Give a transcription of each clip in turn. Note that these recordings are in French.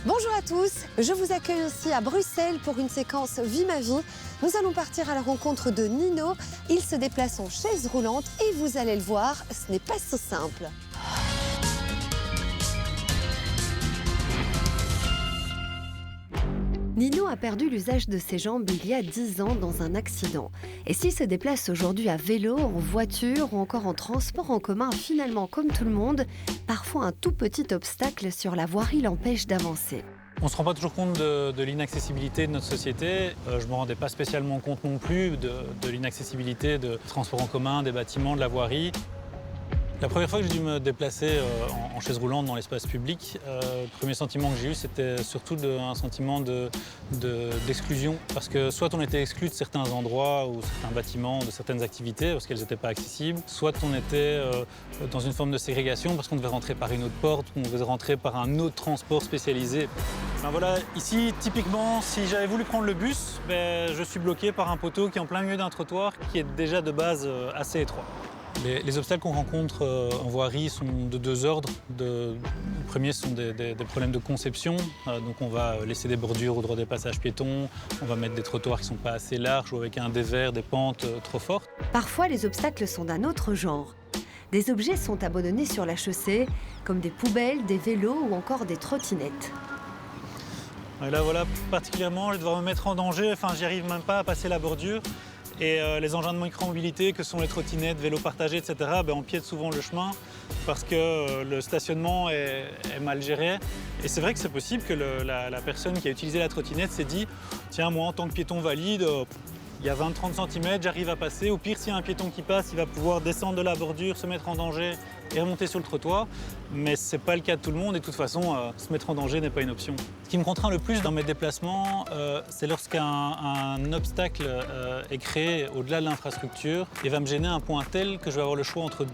Bonjour à tous, je vous accueille ici à Bruxelles pour une séquence Vie ma vie. Nous allons partir à la rencontre de Nino. Il se déplace en chaise roulante et vous allez le voir, ce n'est pas si simple. Nino a perdu l'usage de ses jambes il y a 10 ans dans un accident. Et s'il se déplace aujourd'hui à vélo, en voiture ou encore en transport en commun, finalement comme tout le monde, parfois un tout petit obstacle sur la voirie l'empêche d'avancer. On ne se rend pas toujours compte de l'inaccessibilité de notre société. Je ne me rendais pas spécialement compte non plus de l'inaccessibilité de transports en commun, des bâtiments, de la voirie. La première fois que j'ai dû me déplacer en chaise roulante dans l'espace public, le premier sentiment que j'ai eu, c'était surtout un sentiment d'exclusion. Parce que soit on était exclu de certains endroits ou certains bâtiments, de certaines activités parce qu'elles n'étaient pas accessibles, soit on était dans une forme de ségrégation parce qu'on devait rentrer par une autre porte, qu'on devait rentrer par un autre transport spécialisé. Ben voilà, ici, typiquement, si j'avais voulu prendre le bus, je suis bloqué par un poteau qui est en plein milieu d'un trottoir qui est déjà de base assez étroit. Les obstacles qu'on rencontre en voirie sont de deux ordres. Le premier sont des problèmes de conception. Donc on va laisser des bordures au droit des passages piétons, on va mettre des trottoirs qui ne sont pas assez larges ou avec un dévers, des pentes trop fortes. Parfois, les obstacles sont d'un autre genre. Des objets sont abandonnés sur la chaussée, comme des poubelles, des vélos ou encore des trottinettes. Et là, voilà, particulièrement, je vais devoir me mettre en danger. Enfin, j'y arrive même pas à passer la bordure. Et les engins de micro-mobilité, que sont les trottinettes, vélos partagés, etc., empiètent souvent le chemin parce que le stationnement est mal géré. Et c'est vrai que c'est possible que la personne qui a utilisé la trottinette s'est dit « Tiens, moi, en tant que piéton valide, il y a 20-30 cm, j'arrive à passer. Au pire, s'il y a un piéton qui passe, il va pouvoir descendre de la bordure, se mettre en danger et remonter sur le trottoir. » Mais ce n'est pas le cas de tout le monde et de toute façon, se mettre en danger n'est pas une option. Ce qui me contraint le plus dans mes déplacements, c'est lorsqu'un obstacle est créé au-delà de l'infrastructure et va me gêner à un point tel que je vais avoir le choix entre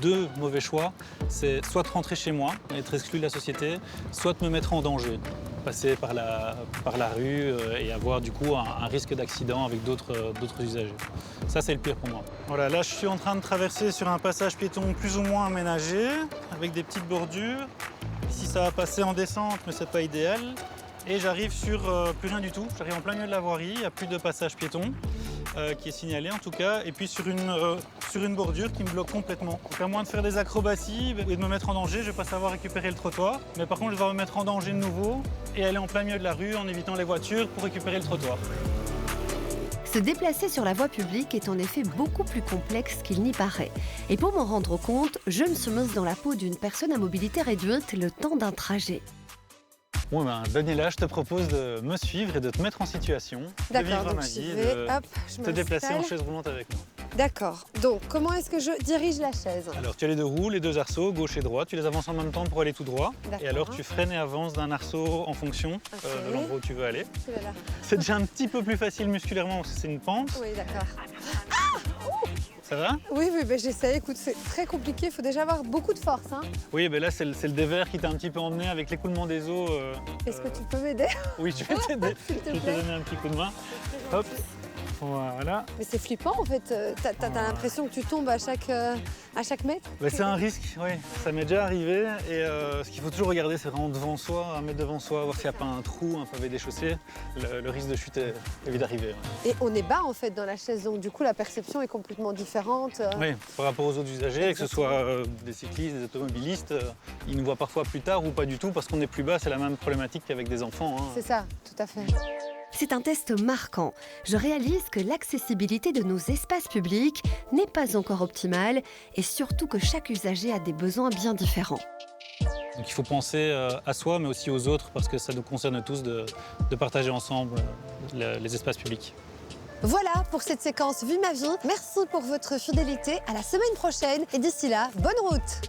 deux mauvais choix. C'est soit de rentrer chez moi, être exclu de la société, soit de me mettre en danger. Passer par la rue et avoir du coup un risque d'accident avec d'autres usagers. Ça, c'est le pire pour moi. Voilà, là, je suis en train de traverser sur un passage piéton plus ou moins aménagé, avec des petites bordures. Ici, ça va passer en descente, mais c'est pas idéal. Et j'arrive sur plus rien du tout. J'arrive en plein milieu de la voirie, il n'y a plus de passage piéton, qui est signalé en tout cas, et puis sur une bordure qui me bloque complètement. Donc à moins de faire des acrobaties et de me mettre en danger, je ne vais pas savoir récupérer le trottoir. Mais par contre, je vais me mettre en danger de nouveau et aller en plein milieu de la rue en évitant les voitures pour récupérer le trottoir. Se déplacer sur la voie publique est en effet beaucoup plus complexe qu'il n'y paraît. Et pour m'en rendre compte, je me suis mise dans la peau d'une personne à mobilité réduite le temps d'un trajet. Bon Daniela, je te propose de me suivre et de te mettre en situation. D'accord, donc j'y vais, hop, je te déplacer en chaise roulante avec moi. D'accord, donc comment est-ce que je dirige la chaise? Alors tu as les deux roues, les deux arceaux, gauche et droite, tu les avances en même temps pour aller tout droit. Et alors tu freines et avances d'un arceau en fonction de l'endroit où tu veux aller. C'est déjà un petit peu plus facile musculairement parce que c'est une pente. Oui, d'accord. Ça va? Oui, j'essaie. Écoute, c'est très compliqué. Il faut déjà avoir beaucoup de force. Hein. Oui, là, c'est le dévers qui t'a un petit peu emmené avec l'écoulement des eaux. Est-ce que tu peux m'aider? Oui, je vais t'aider. Je vais te donner un petit coup de main. Hop. Voilà. Mais c'est flippant en fait. T'as l'impression que tu tombes à chaque mètre? C'est un risque, oui. Ça m'est déjà arrivé. Et ce qu'il faut toujours regarder, c'est vraiment devant soi, un mètre devant soi, voir s'il n'y a pas un trou, un pavé déchaussé. Le risque de chute est vite d'arriver. Ouais. Et on est bas en fait dans la chaise, donc du coup la perception est complètement différente. Oui, par rapport aux autres usagers, que ce soit des cyclistes, des automobilistes, ils nous voient parfois plus tard ou pas du tout parce qu'on est plus bas. C'est la même problématique qu'avec des enfants. Hein. C'est ça, tout à fait. C'est un test marquant. Je réalise que l'accessibilité de nos espaces publics n'est pas encore optimale et surtout que chaque usager a des besoins bien différents. Donc il faut penser à soi mais aussi aux autres parce que ça nous concerne tous de partager ensemble les espaces publics. Voilà pour cette séquence Vie ma vie. Merci pour votre fidélité. À la semaine prochaine et d'ici là, bonne route!